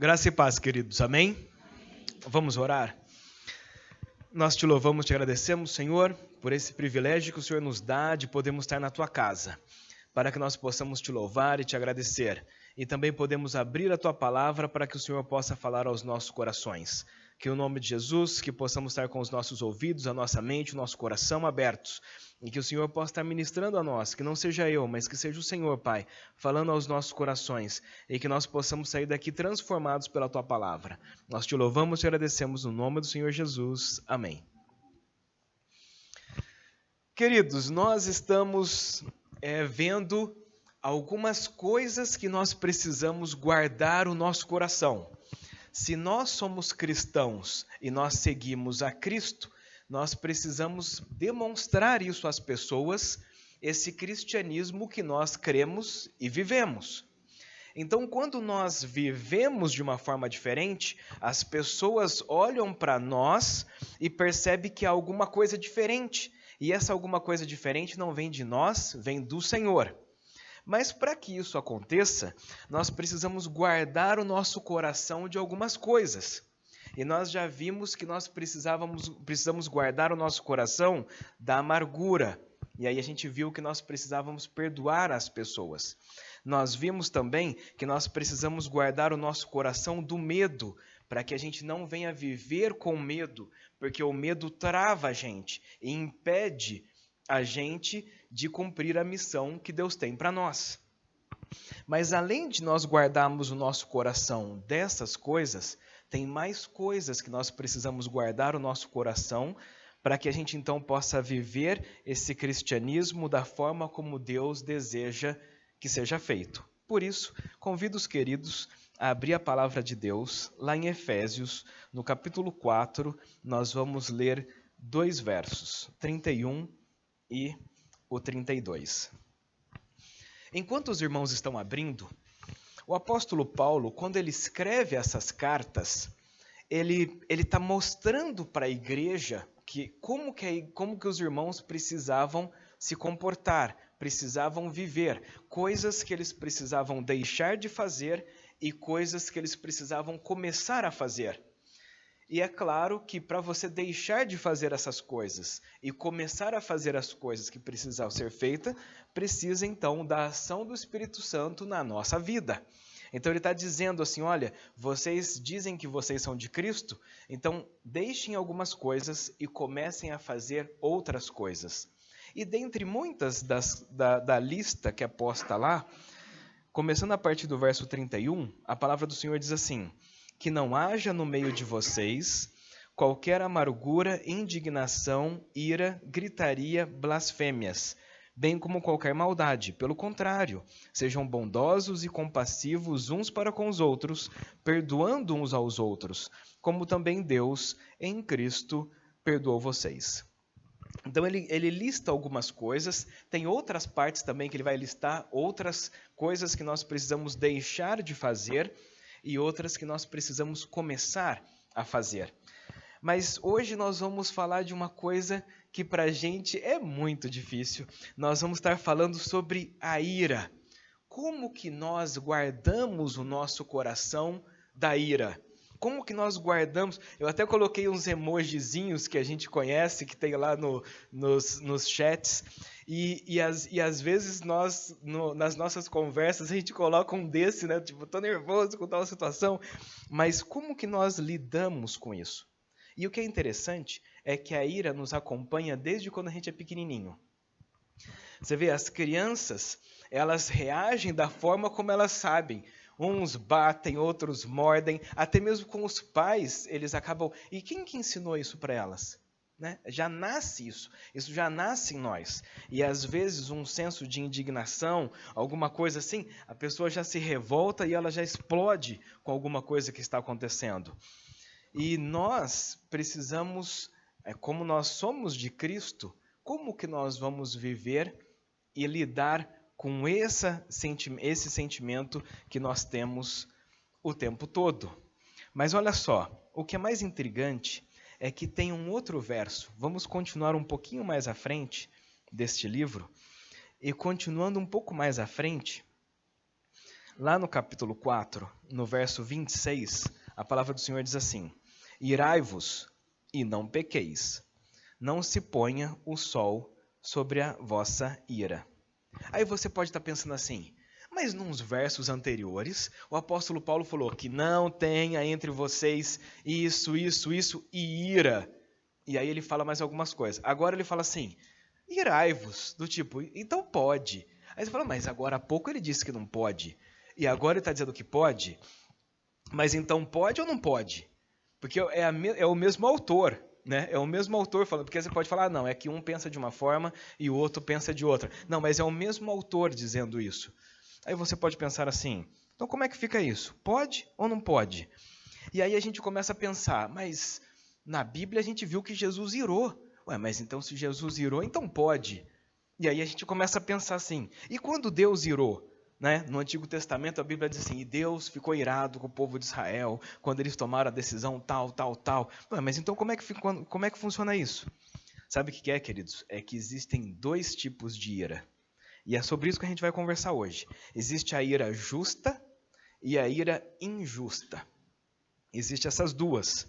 Graça e paz, queridos. Amém? Vamos orar? Nós te louvamos, te agradecemos, Senhor, por esse privilégio que o Senhor nos dá de podermos estar na tua casa, para que nós possamos te louvar e te agradecer. E também podemos abrir a tua palavra para que o Senhor possa falar aos nossos corações. Que em nome de Jesus, que possamos estar com os nossos ouvidos, a nossa mente, o nosso coração abertos. E que o Senhor possa estar ministrando a nós, que não seja eu, mas que seja o Senhor, Pai, falando aos nossos corações. E que nós possamos sair daqui transformados pela tua palavra. Nós te louvamos e te agradecemos no nome do Senhor Jesus. Amém. Queridos, nós estamos vendo algumas coisas que nós precisamos guardar o nosso coração. Se nós somos cristãos e nós seguimos a Cristo, nós precisamos demonstrar isso às pessoas, esse cristianismo que nós cremos e vivemos. Então, quando nós vivemos de uma forma diferente, as pessoas olham para nós e percebem que há alguma coisa diferente. E essa alguma coisa diferente não vem de nós, vem do Senhor. Mas para que isso aconteça, nós precisamos guardar o nosso coração de algumas coisas. E nós já vimos que nós precisamos guardar o nosso coração da amargura. E aí a gente viu que nós precisávamos perdoar as pessoas. Nós vimos também que nós precisamos guardar o nosso coração do medo, para que a gente não venha viver com medo, porque o medo trava a gente e impede a gente de cumprir a missão que Deus tem para nós. Mas além de nós guardarmos o nosso coração dessas coisas, tem mais coisas que nós precisamos guardar o nosso coração para que a gente então possa viver esse cristianismo da forma como Deus deseja que seja feito. Por isso, convido os queridos a abrir a palavra de Deus lá em Efésios, no capítulo 4, nós vamos ler 2 versos, 31 e o 32. Enquanto os irmãos estão abrindo, o apóstolo Paulo, quando ele escreve essas cartas, ele está mostrando para a igreja como que os irmãos precisavam se comportar, precisavam viver, coisas que eles precisavam deixar de fazer e coisas que eles precisavam começar a fazer. E é claro que para você deixar de fazer essas coisas e começar a fazer as coisas que precisam ser feitas, precisa então da ação do Espírito Santo na nossa vida. Então ele está dizendo assim, olha, vocês dizem que vocês são de Cristo, então deixem algumas coisas e comecem a fazer outras coisas. E dentre muitas da lista que é posta lá, começando a partir do verso 31, a palavra do Senhor diz assim: que não haja no meio de vocês qualquer amargura, indignação, ira, gritaria, blasfêmias, bem como qualquer maldade. Pelo contrário, sejam bondosos e compassivos uns para com os outros, perdoando uns aos outros, como também Deus, em Cristo, perdoou vocês. Então ele lista algumas coisas, tem outras partes também que ele vai listar, outras coisas que nós precisamos deixar de fazer, e outras que nós precisamos começar a fazer. Mas hoje nós vamos falar de uma coisa que para a gente é muito difícil. Nós vamos estar falando sobre a ira. Como que nós guardamos o nosso coração da ira? Como que nós guardamos? Eu até coloquei uns emojizinhos que a gente conhece, que tem lá nos chats, e às vezes nós, nas nossas conversas, a gente coloca um desse, né? Tipo, tô nervoso com tal situação. Mas como que nós lidamos com isso? E o que é interessante é que a ira nos acompanha desde quando a gente é pequenininho. Você vê, as crianças, elas reagem da forma como elas sabem. Uns batem, outros mordem, até mesmo com os pais eles acabam... E quem que ensinou isso para elas? Né? Já nasce isso já nasce em nós. E às vezes um senso de indignação, alguma coisa assim, a pessoa já se revolta e ela já explode com alguma coisa que está acontecendo. E nós precisamos, como nós somos de Cristo, como que nós vamos viver e lidar com esse sentimento que nós temos o tempo todo? Mas olha só, o que é mais intrigante é que tem um outro verso. Vamos continuar um pouquinho mais à frente deste livro. E continuando um pouco mais à frente, Lá no capítulo 4, no verso 26, a palavra do Senhor diz assim: Irai-vos e não pequeis, não se ponha o sol sobre a vossa ira. Aí você pode estar pensando assim, mas nos versos anteriores, o apóstolo Paulo falou que não tenha entre vocês isso e ira. E aí ele fala mais algumas coisas. Agora ele fala assim, irai-vos, do tipo, então pode. Aí você fala, mas agora há pouco ele disse que não pode. E agora ele está dizendo que pode? Mas então pode ou não pode? Porque é o mesmo autor, né? É o mesmo autor falando, porque você pode falar, não, é que um pensa de uma forma e o outro pensa de outra. Não, mas é o mesmo autor dizendo isso. Aí você pode pensar assim, então como é que fica isso? Pode ou não pode? E aí a gente começa a pensar, mas na Bíblia a gente viu que Jesus irou. Ué, mas então se Jesus irou, então pode. E aí a gente começa a pensar assim, e quando Deus irou? Né? No Antigo Testamento a Bíblia diz assim, e Deus ficou irado com o povo de Israel quando eles tomaram a decisão tal. Ué, mas então como é que funciona isso? Sabe o que é, queridos? É que existem dois tipos de ira. E é sobre isso que a gente vai conversar hoje. Existe a ira justa e a ira injusta. Existem essas duas.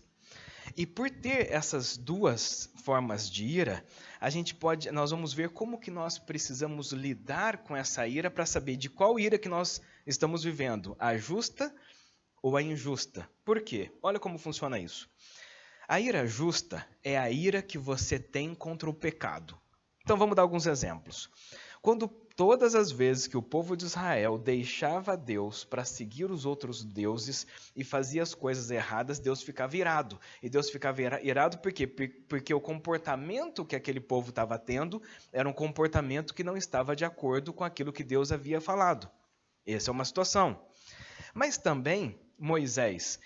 E por ter essas duas formas de ira, nós vamos ver como que nós precisamos lidar com essa ira para saber de qual ira que nós estamos vivendo, a justa ou a injusta. Por quê? Olha como funciona isso. A ira justa é a ira que você tem contra o pecado. Então vamos dar alguns exemplos. Quando todas as vezes que o povo de Israel deixava Deus para seguir os outros deuses e fazia as coisas erradas, Deus ficava irado. E Deus ficava irado por quê? Porque o comportamento que aquele povo estava tendo era um comportamento que não estava de acordo com aquilo que Deus havia falado. Essa é uma situação. Mas também Moisés,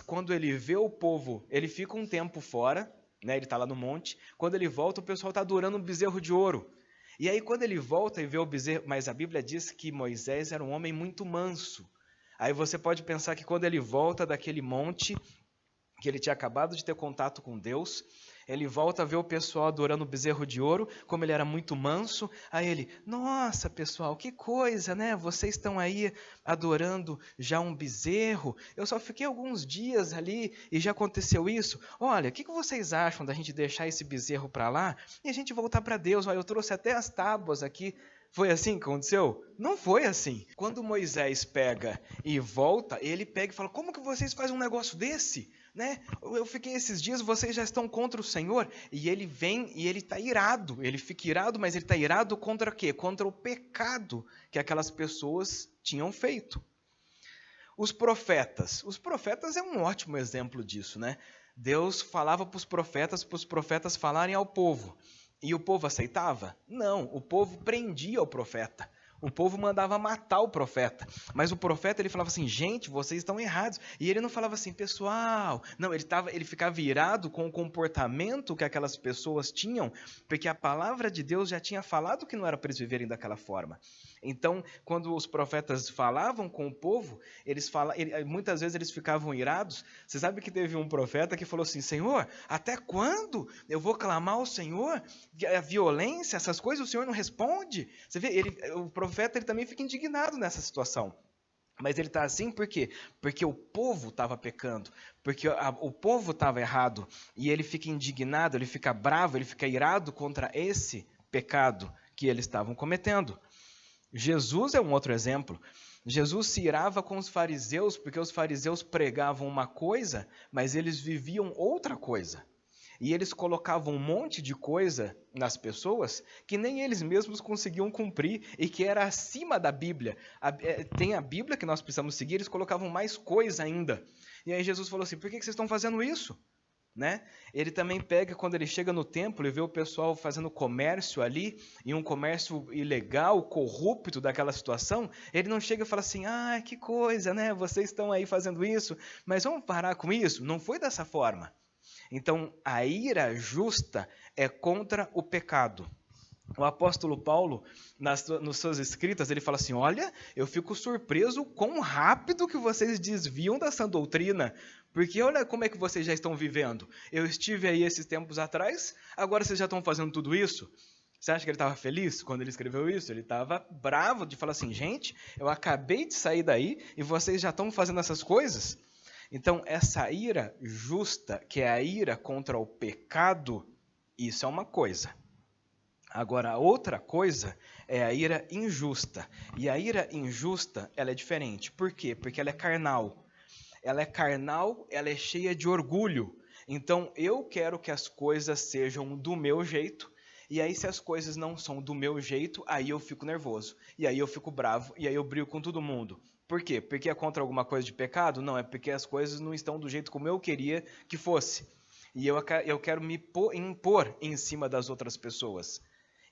quando ele vê o povo, ele fica um tempo fora, né? Ele está lá no monte, quando ele volta o pessoal está adorando um bezerro de ouro. E aí quando ele volta e vê o bezerro, mas a Bíblia diz que Moisés era um homem muito manso. Aí você pode pensar que quando ele volta daquele monte, que ele tinha acabado de ter contato com Deus, ele volta a ver o pessoal adorando o bezerro de ouro, como ele era muito manso, aí ele, nossa pessoal, que coisa, né? Vocês estão aí adorando já um bezerro, eu só fiquei alguns dias ali e já aconteceu isso, olha, o que vocês acham da gente deixar esse bezerro para lá e a gente voltar para Deus? Olha, eu trouxe até as tábuas aqui. Foi assim que aconteceu? Não foi assim. Quando Moisés pega e volta, ele pega e fala, como que vocês fazem um negócio desse? Né? Eu fiquei esses dias, vocês já estão contra o Senhor? E ele vem e ele está irado. Ele fica irado, mas ele está irado contra quê? Contra o pecado que aquelas pessoas tinham feito. Os profetas é um ótimo exemplo disso, né? Deus falava para os profetas falarem ao povo. E o povo aceitava? Não, o povo prendia o profeta. O povo mandava matar o profeta. Mas o profeta ele falava assim, gente, vocês estão errados. E ele não falava assim, pessoal. Não, ele ficava irado com o comportamento que aquelas pessoas tinham, porque a palavra de Deus já tinha falado que não era para eles viverem daquela forma. Então, quando os profetas falavam com o povo, muitas vezes eles ficavam irados. Você sabe que teve um profeta que falou assim, Senhor, até quando eu vou clamar ao Senhor? A violência, essas coisas, o Senhor não responde. Você vê, o profeta ele também fica indignado nessa situação. Mas ele está assim por quê? Porque o povo estava pecando, porque o povo estava errado. E ele fica indignado, ele fica bravo, ele fica irado contra esse pecado que eles estavam cometendo. Jesus é um outro exemplo. Jesus se irava com os fariseus, porque os fariseus pregavam uma coisa, mas eles viviam outra coisa. E eles colocavam um monte de coisa nas pessoas que nem eles mesmos conseguiam cumprir e que era acima da Bíblia. Tem a Bíblia que nós precisamos seguir, eles colocavam mais coisa ainda. E aí Jesus falou assim, por que vocês estão fazendo isso? Né? Ele também pega, quando ele chega no templo e vê o pessoal fazendo comércio ali, e um comércio ilegal, corrupto daquela situação, ele não chega e fala assim, que coisa, né? Vocês estão aí fazendo isso, mas vamos parar com isso? Não foi dessa forma. Então, a ira justa é contra o pecado. O apóstolo Paulo, nas suas escritas, ele fala assim, olha, eu fico surpreso quão rápido que vocês desviam da sã doutrina, porque olha como é que vocês já estão vivendo. Eu estive aí esses tempos atrás, agora vocês já estão fazendo tudo isso. Você acha que ele estava feliz quando ele escreveu isso? Ele estava bravo de falar assim, gente, eu acabei de sair daí e vocês já estão fazendo essas coisas? Então, essa ira justa, que é a ira contra o pecado, isso é uma coisa. Agora, a outra coisa é a ira injusta. E a ira injusta, ela é diferente. Por quê? Porque ela é carnal. Ela é carnal, ela é cheia de orgulho. Então, eu quero que as coisas sejam do meu jeito. E aí, se as coisas não são do meu jeito, aí eu fico nervoso. E aí eu fico bravo. E aí eu brigo com todo mundo. Por quê? Porque é contra alguma coisa de pecado? Não, é porque as coisas não estão do jeito como eu queria que fosse. E eu quero me impor em cima das outras pessoas.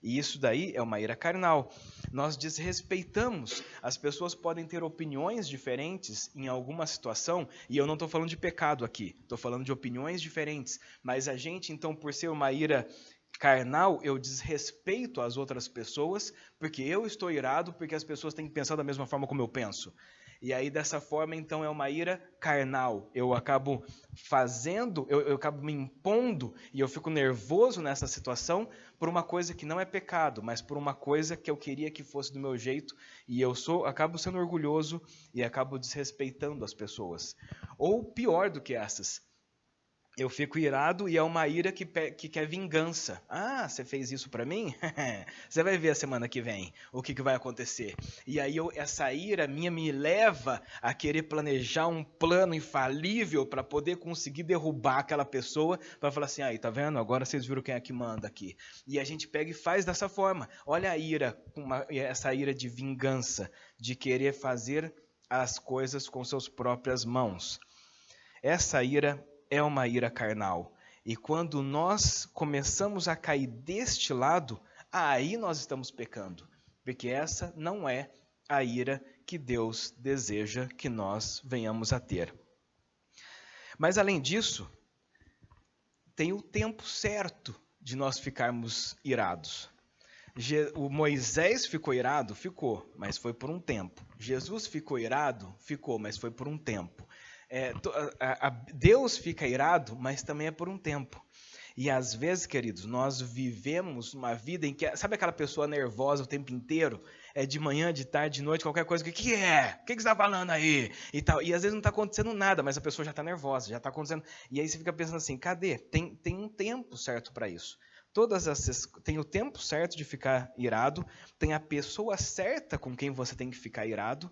E isso daí é uma ira carnal. Nós desrespeitamos. As pessoas podem ter opiniões diferentes em alguma situação, e eu não estou falando de pecado aqui, estou falando de opiniões diferentes. Mas a gente, então, por ser uma ira carnal, eu desrespeito as outras pessoas, porque eu estou irado, porque as pessoas têm que pensar da mesma forma como eu penso. E aí, dessa forma, então, é uma ira carnal. Eu acabo fazendo, eu acabo me impondo, e eu fico nervoso nessa situação por uma coisa que não é pecado, mas por uma coisa que eu queria que fosse do meu jeito, e eu acabo sendo orgulhoso e acabo desrespeitando as pessoas. Ou pior do que essas, eu fico irado e é uma ira que quer vingança. Ah, você fez isso pra mim? Você vai ver a semana que vem o que vai acontecer. E aí essa ira minha me leva a querer planejar um plano infalível para poder conseguir derrubar aquela pessoa, para falar assim, aí, tá vendo? Agora vocês viram quem é que manda aqui. E a gente pega e faz dessa forma. Olha a ira, essa ira de vingança, de querer fazer as coisas com suas próprias mãos. Essa ira é uma ira carnal. E quando nós começamos a cair deste lado, aí nós estamos pecando. Porque essa não é a ira que Deus deseja que nós venhamos a ter. Mas além disso, tem o tempo certo de nós ficarmos irados. O Moisés ficou irado? Ficou, mas foi por um tempo. Jesus ficou irado? Ficou, mas foi por um tempo. Deus fica irado, mas também é por um tempo. E às vezes, queridos, nós vivemos uma vida em que, sabe aquela pessoa nervosa o tempo inteiro? É de manhã, de tarde, de noite, qualquer coisa. O que é? O que você está falando aí? E tal. E às vezes não está acontecendo nada, mas a pessoa já está nervosa, já está acontecendo. E aí você fica pensando assim, cadê? Tem um tempo certo para isso. Tem o tempo certo de ficar irado, tem a pessoa certa com quem você tem que ficar irado,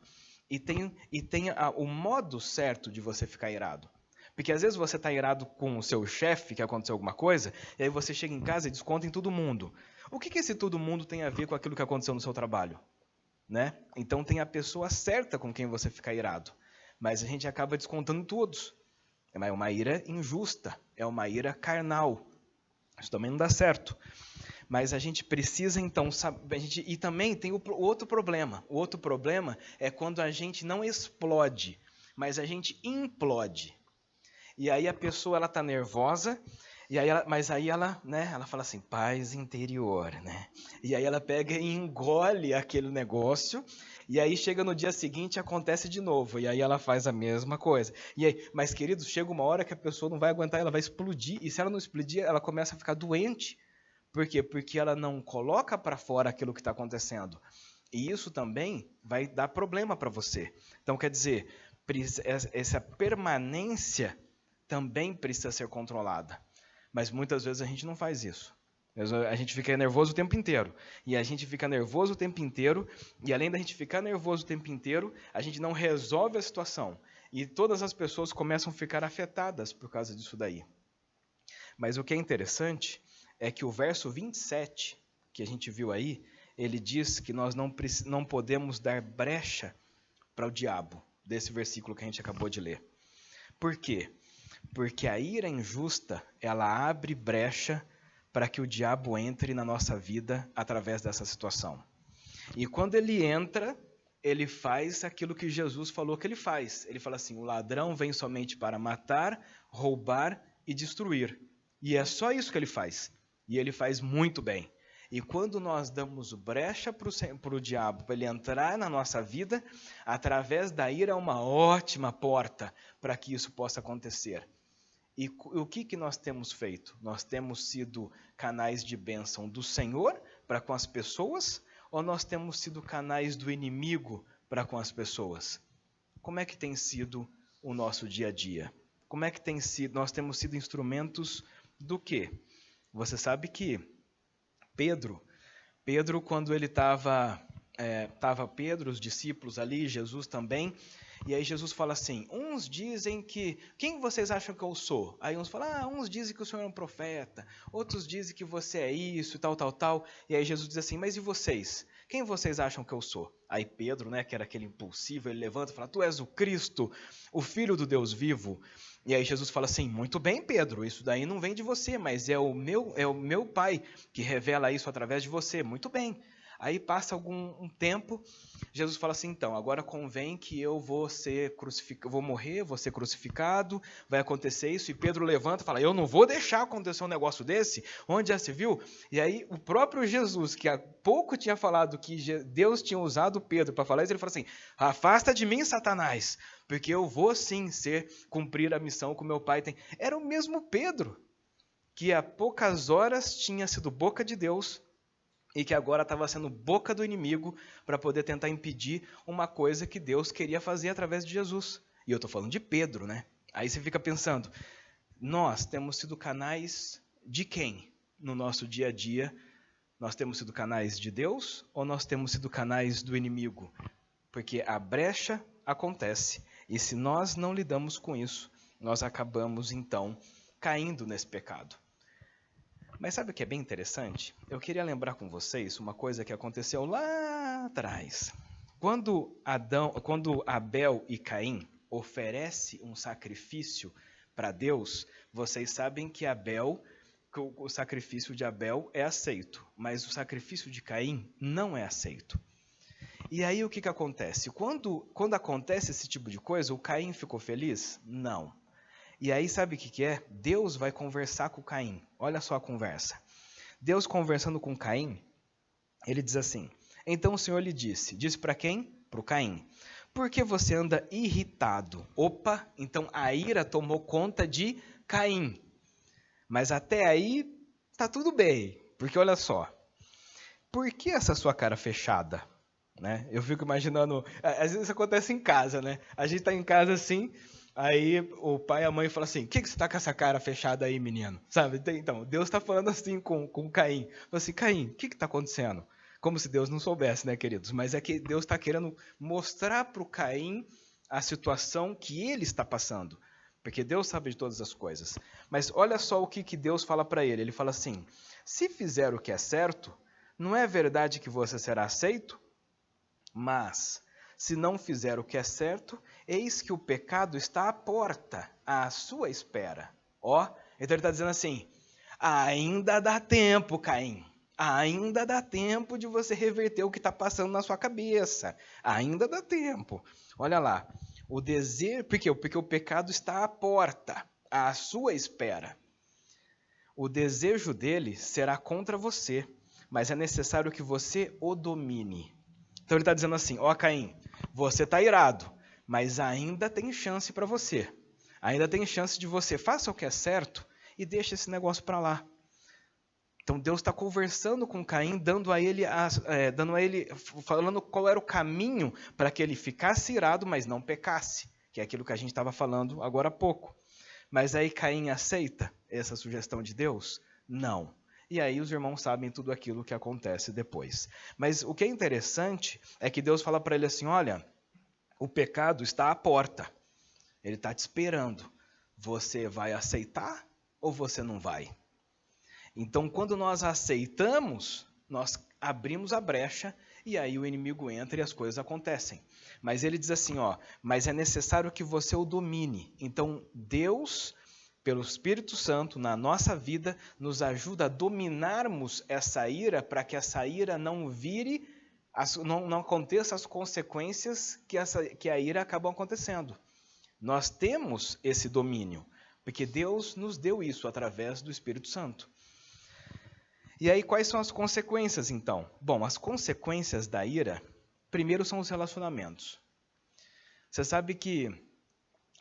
e tem o modo certo de você ficar irado. Porque às vezes você está irado com o seu chefe, que aconteceu alguma coisa, e aí você chega em casa e desconta em todo mundo. O que esse todo mundo tem a ver com aquilo que aconteceu no seu trabalho? Né? Então tem a pessoa certa com quem você fica irado. Mas a gente acaba descontando em todos. É uma ira injusta, é uma ira carnal. Isso também não dá certo. Mas a gente precisa, então, saber. E também tem o outro problema. O outro problema é quando a gente não explode, mas a gente implode. E aí a pessoa está nervosa, mas aí ela fala assim, paz interior, né? E aí ela pega e engole aquele negócio, e aí chega no dia seguinte acontece de novo, e aí ela faz a mesma coisa. E aí, mas queridos, chega uma hora que a pessoa não vai aguentar, ela vai explodir, e se ela não explodir, ela começa a ficar doente. Por quê? Porque ela não coloca para fora aquilo que está acontecendo. E isso também vai dar problema para você. Então, quer dizer, essa permanência também precisa ser controlada. Mas muitas vezes a gente não faz isso. A gente fica nervoso o tempo inteiro. E a gente fica nervoso o tempo inteiro. E além da gente ficar nervoso o tempo inteiro, a gente não resolve a situação. E todas as pessoas começam a ficar afetadas por causa disso daí. Mas o que é interessante é que o verso 27, que a gente viu aí, ele diz que nós não podemos dar brecha para o diabo, desse versículo que a gente acabou de ler. Por quê? Porque a ira injusta, ela abre brecha para que o diabo entre na nossa vida através dessa situação. E quando ele entra, ele faz aquilo que Jesus falou que ele faz. Ele fala assim, o ladrão vem somente para matar, roubar e destruir. E é só isso que ele faz. E ele faz muito bem. E quando nós damos brecha para o diabo, para ele entrar na nossa vida, através da ira é uma ótima porta para que isso possa acontecer. E o que nós temos feito? Nós temos sido canais de bênção do Senhor para com as pessoas ou nós temos sido canais do inimigo para com as pessoas? Como é que tem sido o nosso dia a dia? Como é que tem sido? Nós temos sido instrumentos do quê? Você sabe que Pedro quando ele estava Pedro, os discípulos ali, Jesus também, e aí Jesus fala assim, uns dizem que, quem vocês acham que eu sou? Aí uns falam, uns dizem que o Senhor é um profeta, outros dizem que você é isso, e tal, e aí Jesus diz assim, mas e vocês? Quem vocês acham que eu sou? Aí Pedro, que era aquele impulsivo, ele levanta e fala, tu és o Cristo, o Filho do Deus vivo. E aí Jesus fala assim, muito bem, Pedro, isso daí não vem de você, mas é o meu Pai que revela isso através de você. Muito bem. Aí passa um tempo, Jesus fala assim, então, agora convém que eu vou ser crucificado, vou morrer, vou ser crucificado, vai acontecer isso, e Pedro levanta e fala, eu não vou deixar acontecer um negócio desse, onde já se viu? E aí o próprio Jesus, que há pouco tinha falado que Deus tinha usado Pedro para falar isso, ele fala assim, afasta de mim, Satanás, porque eu vou sim cumprir a missão que o meu Pai tem. Era o mesmo Pedro, que há poucas horas tinha sido boca de Deus, e que agora estava sendo boca do inimigo para poder tentar impedir uma coisa que Deus queria fazer através de Jesus. E eu estou falando de Pedro, né? Aí você fica pensando, nós temos sido canais de quem no nosso dia a dia? Nós temos sido canais de Deus ou nós temos sido canais do inimigo? Porque a brecha acontece e se nós não lidamos com isso, nós acabamos então caindo nesse pecado. Mas sabe o que é bem interessante? Eu queria lembrar com vocês uma coisa que aconteceu lá atrás. Quando Abel e Caim oferecem um sacrifício para Deus, vocês sabem que o sacrifício de Abel é aceito, mas o sacrifício de Caim não é aceito. E aí o que acontece? Quando acontece esse tipo de coisa, o Caim ficou feliz? Não. E aí sabe o que é? Deus vai conversar com Caim. Olha só a conversa. Deus conversando com Caim, ele diz assim, então o Senhor lhe disse para quem? Para o Caim. Por que você anda irritado? Opa, então a ira tomou conta de Caim. Mas até aí tá tudo bem, porque olha só. Por que essa sua cara fechada? Né? Eu fico imaginando, às vezes isso acontece em casa, né? A gente tá em casa assim, aí o pai e a mãe falam assim, o que você tá com essa cara fechada aí, menino? Sabe? Então, Deus está falando assim com Caim. Fala assim, Caim, o que está acontecendo? Como se Deus não soubesse, né, queridos? Mas é que Deus está querendo mostrar para o Caim a situação que ele está passando. Porque Deus sabe de todas as coisas. Mas olha só o que Deus fala para ele. Ele fala assim, se fizer o que é certo, não é verdade que você será aceito? Mas, se não fizer o que é certo, eis que o pecado está à porta, à sua espera. Então ele está dizendo assim, ainda dá tempo, Caim. Ainda dá tempo de você reverter o que está passando na sua cabeça. Ainda dá tempo. Olha lá, o desejo, porque o pecado está à porta, à sua espera. O desejo dele será contra você, mas é necessário que você o domine. Então ele está dizendo assim, Caim, você está irado, mas ainda tem chance para você. Ainda tem chance de você, faça o que é certo e deixe esse negócio para lá. Então Deus está conversando com Caim, falando qual era o caminho para que ele ficasse irado, mas não pecasse, que é aquilo que a gente estava falando agora há pouco. Mas aí Caim aceita essa sugestão de Deus? Não. E aí os irmãos sabem tudo aquilo que acontece depois. Mas o que é interessante é que Deus fala para ele assim, olha, o pecado está à porta. Ele está te esperando. Você vai aceitar ou você não vai? Então, quando nós aceitamos, nós abrimos a brecha e aí o inimigo entra e as coisas acontecem. Mas ele diz assim, mas é necessário que você o domine. Então, Deus, pelo Espírito Santo, na nossa vida, nos ajuda a dominarmos essa ira para que essa ira não vire, não aconteça as consequências que a ira acabam acontecendo. Nós temos esse domínio, porque Deus nos deu isso através do Espírito Santo. E aí, quais são as consequências, então? Bom, as consequências da ira, primeiro são os relacionamentos. Você sabe que,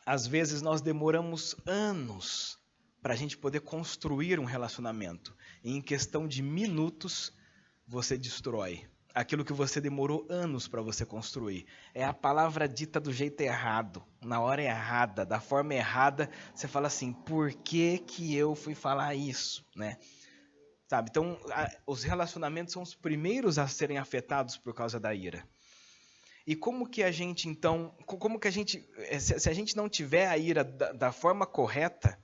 às vezes, nós demoramos anos para a gente poder construir um relacionamento. E em questão de minutos, você destrói. Aquilo que você demorou anos para você construir. É a palavra dita do jeito errado, na hora errada, da forma errada. Você fala assim, por que eu fui falar isso, né? Sabe? Então, os relacionamentos são os primeiros a serem afetados por causa da ira. E como que a gente, então, se a gente não tiver a ira da forma correta,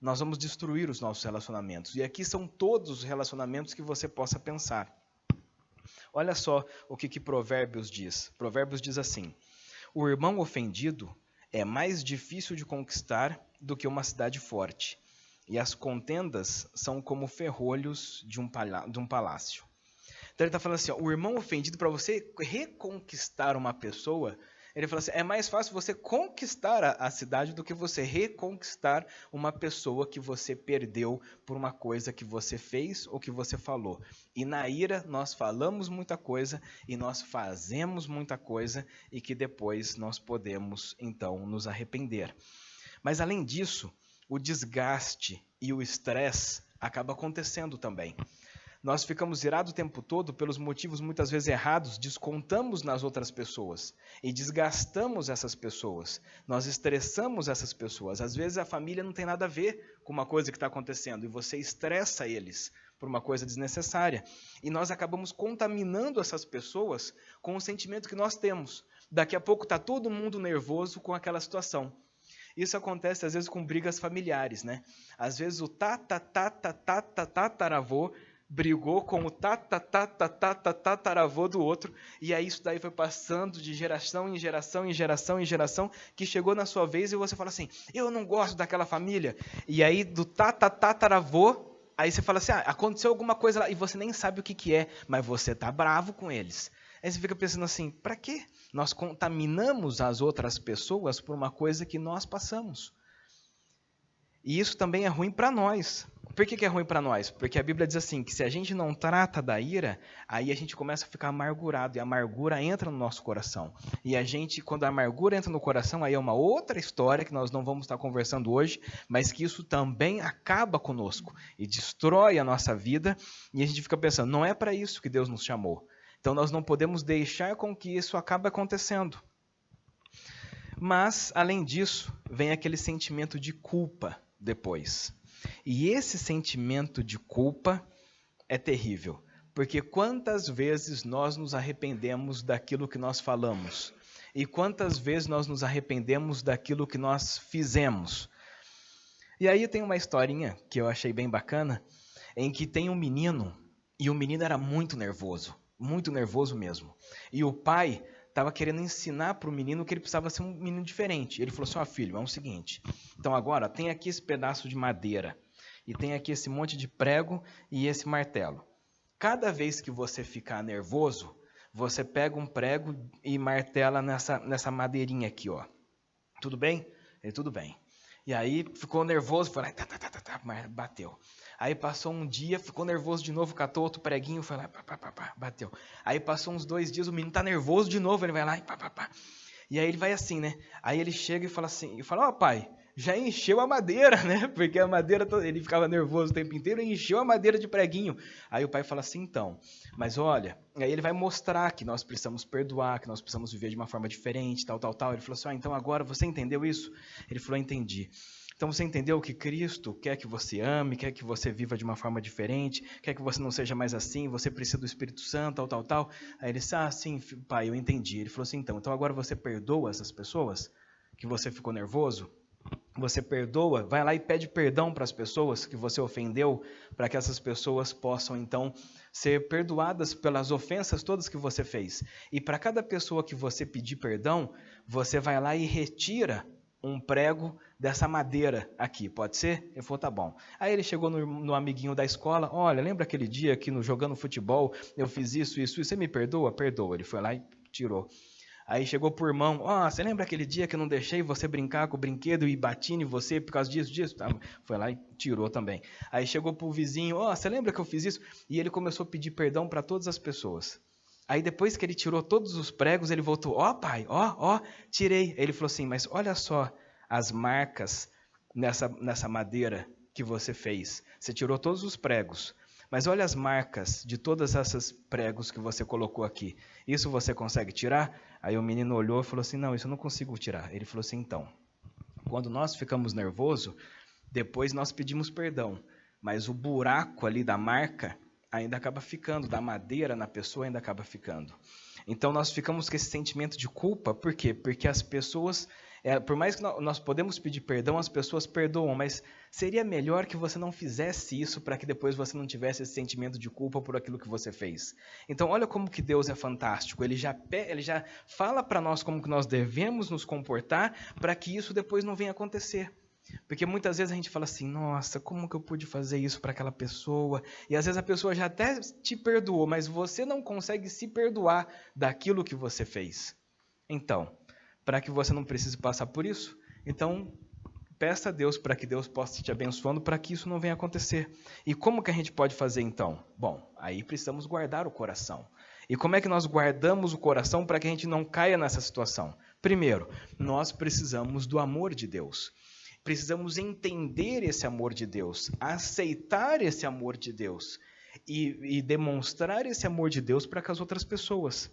nós vamos destruir os nossos relacionamentos. E aqui são todos os relacionamentos que você possa pensar. Olha só o que Provérbios diz. Provérbios diz assim, o irmão ofendido é mais difícil de conquistar do que uma cidade forte, e as contendas são como ferrolhos de um palácio. Então ele está falando assim, ó, o irmão ofendido, para você reconquistar uma pessoa, ele fala assim, é mais fácil você conquistar a cidade do que você reconquistar uma pessoa que você perdeu por uma coisa que você fez ou que você falou. E na ira nós falamos muita coisa e nós fazemos muita coisa e que depois nós podemos então nos arrepender. Mas além disso, o desgaste e o estresse acaba acontecendo também. Nós ficamos irados o tempo todo pelos motivos muitas vezes errados, descontamos nas outras pessoas e desgastamos essas pessoas. Nós estressamos essas pessoas. Às vezes a família não tem nada a ver com uma coisa que está acontecendo e você estressa eles por uma coisa desnecessária. E nós acabamos contaminando essas pessoas com o sentimento que nós temos. Daqui a pouco está todo mundo nervoso com aquela situação. Isso acontece às vezes com brigas familiares, né? Às vezes o tataravô brigou com o tataravô do outro, e aí isso daí foi passando de geração em geração, em geração, em geração, que chegou na sua vez e você fala assim, eu não gosto daquela família. E aí do tataravô, aí você fala assim, aconteceu alguma coisa lá, e você nem sabe o que é, mas você tá bravo com eles. Aí você fica pensando assim, para quê? Nós contaminamos as outras pessoas por uma coisa que nós passamos. E isso também é ruim para nós. Por que é ruim para nós? Porque a Bíblia diz assim, que se a gente não trata da ira, aí a gente começa a ficar amargurado, e a amargura entra no nosso coração. E a gente, quando a amargura entra no coração, aí é uma outra história que nós não vamos estar conversando hoje, mas que isso também acaba conosco e destrói a nossa vida, e a gente fica pensando, não é para isso que Deus nos chamou. Então nós não podemos deixar com que isso acabe acontecendo. Mas, além disso, vem aquele sentimento de culpa depois. E esse sentimento de culpa é terrível, porque quantas vezes nós nos arrependemos daquilo que nós falamos? E quantas vezes nós nos arrependemos daquilo que nós fizemos? E aí tem uma historinha que eu achei bem bacana, em que tem um menino, e o menino era muito nervoso mesmo. E o pai estava querendo ensinar para o menino que ele precisava ser um menino diferente. Ele falou assim, filho, é o seguinte, então agora tem aqui esse pedaço de madeira, e tem aqui esse monte de prego e esse martelo. Cada vez que você ficar nervoso, você pega um prego e martela nessa madeirinha aqui, ó. Tudo bem? Ele, tudo bem. E aí ficou nervoso, foi lá, bateu. Aí passou um dia, ficou nervoso de novo, catou outro preguinho, foi lá, bateu. Aí passou uns 2 dias, o menino tá nervoso de novo, ele vai lá e E aí ele vai assim, né? Aí ele chega e fala assim, pai, já encheu a madeira, né? Porque a madeira, ele ficava nervoso o tempo inteiro e encheu a madeira de preguinho. Aí o pai fala assim, então, mas olha, aí ele vai mostrar que nós precisamos perdoar, que nós precisamos viver de uma forma diferente, tal. Ele falou assim, então agora você entendeu isso? Ele falou, entendi. Então você entendeu que Cristo quer que você ame, quer que você viva de uma forma diferente, quer que você não seja mais assim, você precisa do Espírito Santo, tal. Aí ele disse, sim, pai, eu entendi. Ele falou assim, então agora você perdoa essas pessoas que você ficou nervoso? Você perdoa, vai lá e pede perdão para as pessoas que você ofendeu, para que essas pessoas possam então ser perdoadas pelas ofensas todas que você fez. E para cada pessoa que você pedir perdão, você vai lá e retira um prego dessa madeira aqui, pode ser? Ele falou, tá bom. Aí ele chegou no amiguinho da escola, olha, lembra aquele dia que jogando futebol eu fiz isso, você me perdoa? Perdoa. Ele foi lá e tirou. Aí chegou pro irmão, você lembra aquele dia que eu não deixei você brincar com o brinquedo e bati em você por causa disso? Foi lá e tirou também. Aí chegou pro vizinho, você lembra que eu fiz isso? E ele começou a pedir perdão para todas as pessoas. Aí depois que ele tirou todos os pregos, ele voltou, pai, tirei. Aí ele falou assim, mas olha só as marcas nessa madeira que você fez. Você tirou todos os pregos, Mas olha as marcas de todas essas pregos que você colocou aqui. Isso você consegue tirar? Aí o menino olhou e falou assim, não, isso eu não consigo tirar. Ele falou assim, então, quando nós ficamos nervosos, depois nós pedimos perdão. Mas o buraco ali da marca ainda acaba ficando, da madeira na pessoa ainda acaba ficando. Então nós ficamos com esse sentimento de culpa, por quê? Porque as pessoas, por mais que nós podemos pedir perdão, as pessoas perdoam, mas seria melhor que você não fizesse isso para que depois você não tivesse esse sentimento de culpa por aquilo que você fez. Então olha como que Deus é fantástico, ele já fala para nós como que nós devemos nos comportar para que isso depois não venha acontecer. Porque muitas vezes a gente fala assim, nossa, como que eu pude fazer isso para aquela pessoa? E às vezes a pessoa já até te perdoou, mas você não consegue se perdoar daquilo que você fez. Então, para que você não precise passar por isso, então peça a Deus para que Deus possa te abençoando para que isso não venha acontecer. E como que a gente pode fazer então? Bom, aí precisamos guardar o coração. E como é que nós guardamos o coração para que a gente não caia nessa situação? Primeiro, nós precisamos do amor de Deus. Precisamos entender esse amor de Deus, aceitar esse amor de Deus e demonstrar esse amor de Deus para com as outras pessoas.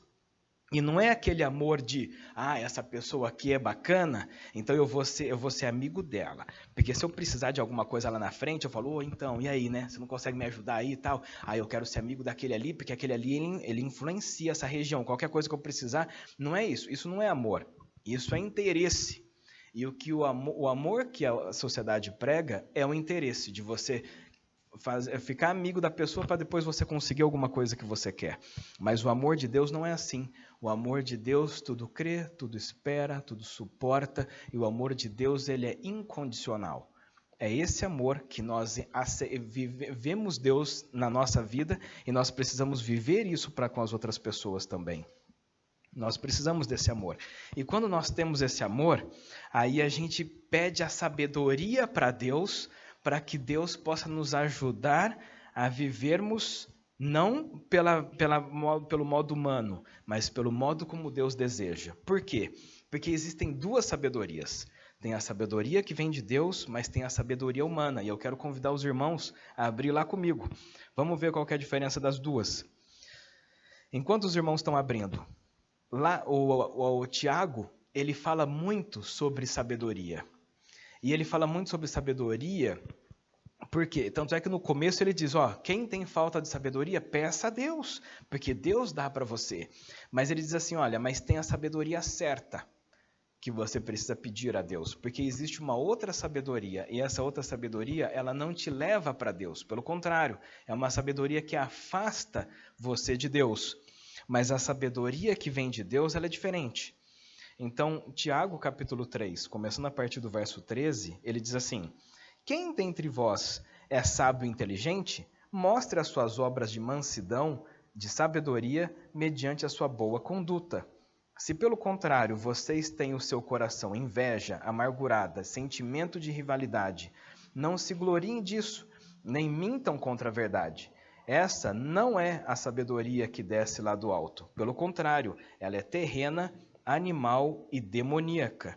E não é aquele amor de, essa pessoa aqui é bacana, então eu vou ser amigo dela. Porque se eu precisar de alguma coisa lá na frente, eu falo, então, e aí, né? Você não consegue me ajudar aí e tal? Eu quero ser amigo daquele ali, porque aquele ali, ele influencia essa região. Qualquer coisa que eu precisar, não é isso. Isso não é amor. Isso é interesse. E o amor que a sociedade prega é o interesse de você ficar amigo da pessoa para depois você conseguir alguma coisa que você quer. Mas o amor de Deus não é assim. O amor de Deus tudo crê, tudo espera, tudo suporta. E o amor de Deus ele é incondicional. É esse amor que nós vivemos Deus na nossa vida e nós precisamos viver isso para com as outras pessoas também. Nós precisamos desse amor. E quando nós temos esse amor, aí a gente pede a sabedoria para Deus, para que Deus possa nos ajudar a vivermos não pelo modo humano, mas pelo modo como Deus deseja. Por quê? Porque existem duas sabedorias. Tem a sabedoria que vem de Deus, mas tem a sabedoria humana. E eu quero convidar os irmãos a abrir lá comigo. Vamos ver qual que é a diferença das duas. Enquanto os irmãos estão abrindo, lá, o Tiago, ele fala muito sobre sabedoria. E ele fala muito sobre sabedoria, porque tanto é que no começo ele diz, quem tem falta de sabedoria, peça a Deus, porque Deus dá para você. Mas ele diz assim, olha, mas tem a sabedoria certa que você precisa pedir a Deus, porque existe uma outra sabedoria, e essa outra sabedoria, ela não te leva para Deus, pelo contrário, é uma sabedoria que afasta você de Deus. Mas a sabedoria que vem de Deus, ela é diferente. Então, Tiago, capítulo 3, começando a partir do verso 13, ele diz assim, quem dentre vós é sábio e inteligente, mostre as suas obras de mansidão, de sabedoria, mediante a sua boa conduta. Se, pelo contrário, vocês têm o seu coração inveja, amargurada, sentimento de rivalidade, não se gloriem disso, nem mintam contra a verdade. Essa não é a sabedoria que desce lá do alto. Pelo contrário, ela é terrena, animal e demoníaca.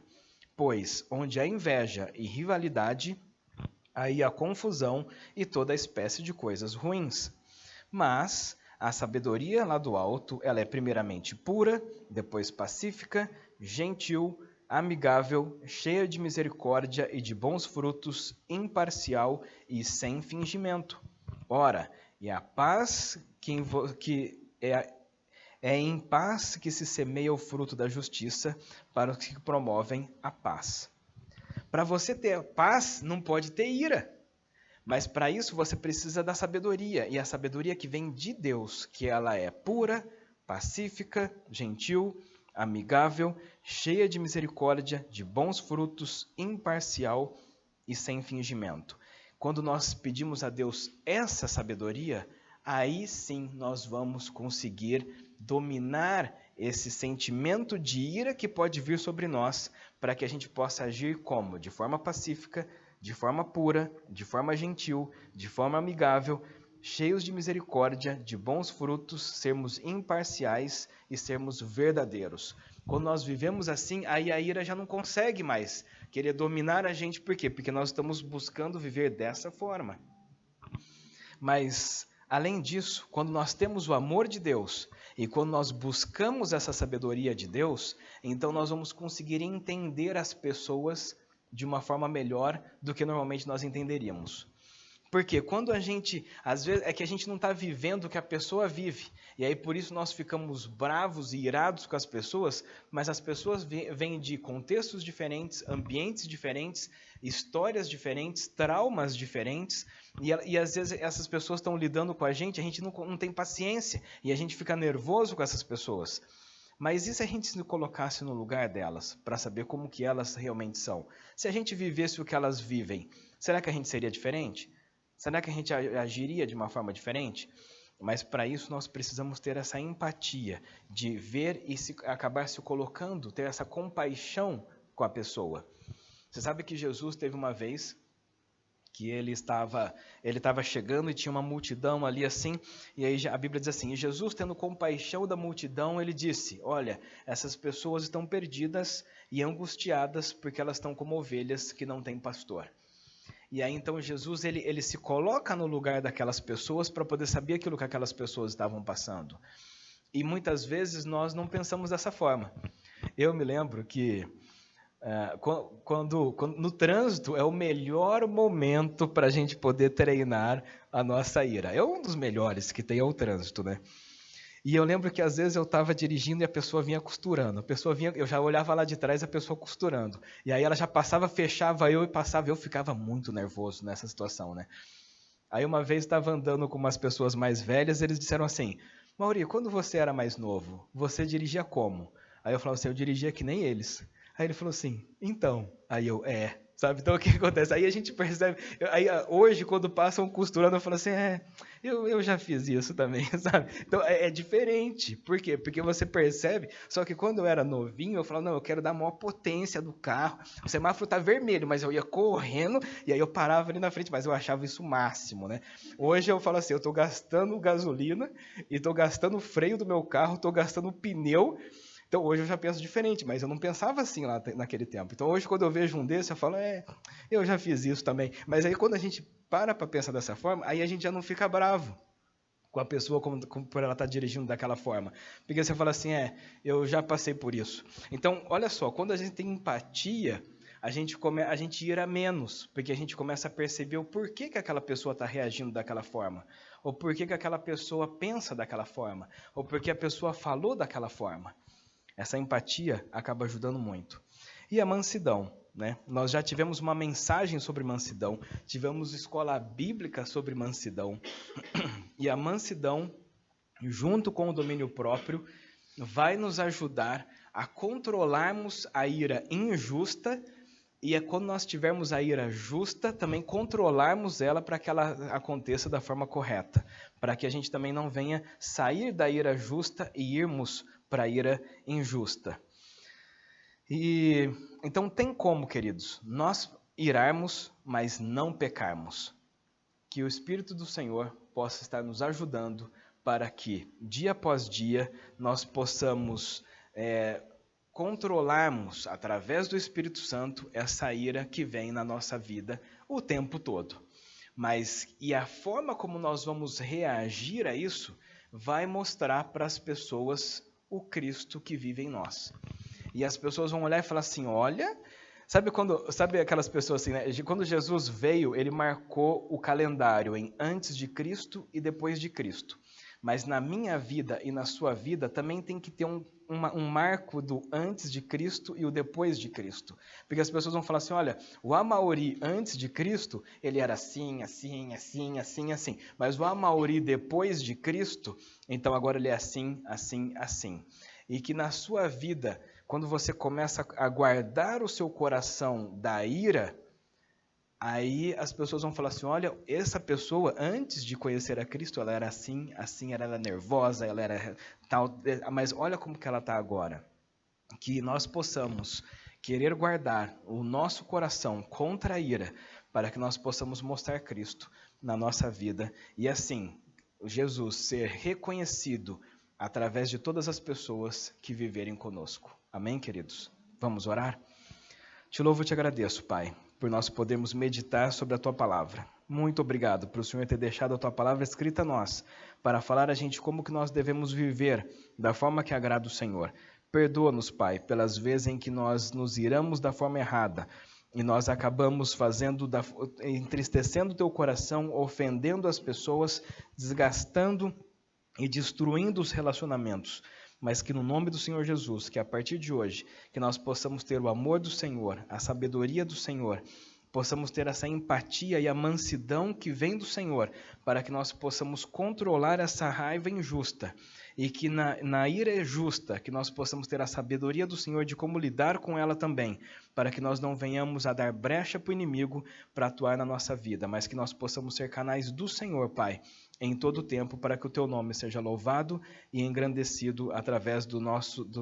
Pois onde há inveja e rivalidade, aí há confusão e toda espécie de coisas ruins. Mas a sabedoria lá do alto, ela é primeiramente pura, depois pacífica, gentil, amigável, cheia de misericórdia e de bons frutos, imparcial e sem fingimento. Ora, e a paz é em paz que se semeia o fruto da justiça para os que promovem a paz. Para você ter paz, não pode ter ira. Mas para isso você precisa da sabedoria. E a sabedoria que vem de Deus, que ela é pura, pacífica, gentil, amigável, cheia de misericórdia, de bons frutos, imparcial e sem fingimento. Quando nós pedimos a Deus essa sabedoria, aí sim nós vamos conseguir dominar esse sentimento de ira que pode vir sobre nós, para que a gente possa agir como? De forma pacífica, de forma pura, de forma gentil, de forma amigável, cheios de misericórdia, de bons frutos, sermos imparciais e sermos verdadeiros. Quando nós vivemos assim, aí a ira já não consegue mais querer dominar a gente. Por quê? Porque nós estamos buscando viver dessa forma. Mas Além disso, quando nós temos o amor de Deus e quando nós buscamos essa sabedoria de Deus, então nós vamos conseguir entender as pessoas de uma forma melhor do que normalmente nós entenderíamos. Porque quando a gente, às vezes, é que a gente não está vivendo o que a pessoa vive. E aí por isso nós ficamos bravos e irados com as pessoas, mas as pessoas vêm de contextos diferentes, ambientes diferentes, histórias diferentes, traumas diferentes, e às vezes essas pessoas estão lidando com a gente não tem paciência, e a gente fica nervoso com essas pessoas. Mas e se a gente se colocasse no lugar delas, para saber como que elas realmente são? Se a gente vivesse o que elas vivem, será que a gente seria diferente? Será que a gente agiria de uma forma diferente? Mas para isso nós precisamos ter essa empatia de ver e acabar se colocando, ter essa compaixão com a pessoa. Você sabe que Jesus teve uma vez que ele estava chegando e tinha uma multidão ali assim, e aí a Bíblia diz assim, e Jesus tendo compaixão da multidão, ele disse, olha, essas pessoas estão perdidas e angustiadas porque elas estão como ovelhas que não têm pastor. E aí então Jesus ele se coloca no lugar daquelas pessoas para poder saber aquilo que aquelas pessoas estavam passando. E muitas vezes nós não pensamos dessa forma. Eu me lembro que quando no trânsito é o melhor momento para a gente poder treinar a nossa ira. É um dos melhores que tem, é o trânsito, né? E eu lembro que às vezes eu estava dirigindo e a pessoa vinha costurando. Eu já olhava lá de trás a pessoa costurando. E aí ela já passava, fechava eu e passava. Eu ficava muito nervoso nessa situação, né? Aí uma vez estava andando com umas pessoas mais velhas, eles disseram assim, Mauri, quando você era mais novo, você dirigia como? Aí eu falava assim, eu dirigia que nem eles. Aí ele falou assim, então. Aí eu, sabe? Então o que acontece? Aí a gente percebe, aí hoje quando passam costurando, eu falo assim, eu já fiz isso também, sabe? Então é diferente. Por quê? Porque você percebe, só que quando eu era novinho, eu falava, não, eu quero dar a maior potência do carro, o semáforo tá vermelho, mas eu ia correndo, e aí eu parava ali na frente, mas eu achava isso o máximo, né? Hoje eu falo assim, eu tô gastando gasolina, e tô gastando o freio do meu carro, tô gastando o pneu. Então hoje eu já penso diferente, mas eu não pensava assim lá naquele tempo. Então hoje quando eu vejo um desses, eu falo, eu já fiz isso também. Mas aí quando a gente para pensar dessa forma, aí a gente já não fica bravo com a pessoa por ela estar dirigindo daquela forma. Porque você fala assim, eu já passei por isso. Então, olha só, quando a gente tem empatia, a gente ira menos, porque a gente começa a perceber o porquê que aquela pessoa está reagindo daquela forma, ou porquê que aquela pessoa pensa daquela forma, ou porque a pessoa falou daquela forma. Essa empatia acaba ajudando muito. E a mansidão, né? Nós já tivemos uma mensagem sobre mansidão, tivemos escola bíblica sobre mansidão, e a mansidão, junto com o domínio próprio, vai nos ajudar a controlarmos a ira injusta, e quando nós tivermos a ira justa, também controlarmos ela para que ela aconteça da forma correta, para que a gente também não venha sair da ira justa e irmos para a ira injusta. E então tem como, queridos, nós irarmos, mas não pecarmos. Que o Espírito do Senhor possa estar nos ajudando para que, dia após dia, nós possamos controlarmos, através do Espírito Santo, essa ira que vem na nossa vida o tempo todo. E a forma como nós vamos reagir a isso vai mostrar para as pessoas o Cristo que vive em nós. E as pessoas vão olhar e falar assim, olha, sabe aquelas pessoas assim, né? Quando Jesus veio, ele marcou o calendário em antes de Cristo e depois de Cristo. Mas na minha vida e na sua vida também tem que ter um marco do antes de Cristo e o depois de Cristo. Porque as pessoas vão falar assim, olha, o Amauri antes de Cristo, ele era assim, assim, assim, assim, assim. Mas o Amauri depois de Cristo, então agora ele é assim, assim, assim. E que na sua vida, quando você começa a guardar o seu coração da ira, aí as pessoas vão falar assim, olha, essa pessoa, antes de conhecer a Cristo, ela era assim, assim, ela era nervosa, ela era tal, mas olha como que ela está agora. Que nós possamos querer guardar o nosso coração contra a ira, para que nós possamos mostrar Cristo na nossa vida, e assim, Jesus ser reconhecido através de todas as pessoas que viverem conosco. Amém, queridos? Vamos orar? Te louvo e te agradeço, Pai, por nós podermos meditar sobre a Tua Palavra. Muito obrigado por o Senhor ter deixado a Tua palavra escrita a nós, para falar a gente como que nós devemos viver da forma que agrada o Senhor. Perdoa-nos, Pai, pelas vezes em que nós nos iramos da forma errada e nós acabamos entristecendo o Teu coração, ofendendo as pessoas, desgastando e destruindo os relacionamentos. Mas que no nome do Senhor Jesus, que a partir de hoje, que nós possamos ter o amor do Senhor, a sabedoria do Senhor, possamos ter essa empatia e a mansidão que vem do Senhor, para que nós possamos controlar essa raiva injusta, e que na ira justa, que nós possamos ter a sabedoria do Senhor de como lidar com ela também, para que nós não venhamos a dar brecha para o inimigo para atuar na nossa vida, mas que nós possamos ser canais do Senhor, Pai, em todo o tempo, para que o Teu nome seja louvado e engrandecido através do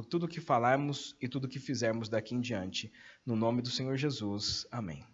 tudo que falarmos e tudo que fizermos daqui em diante. No nome do Senhor Jesus. Amém.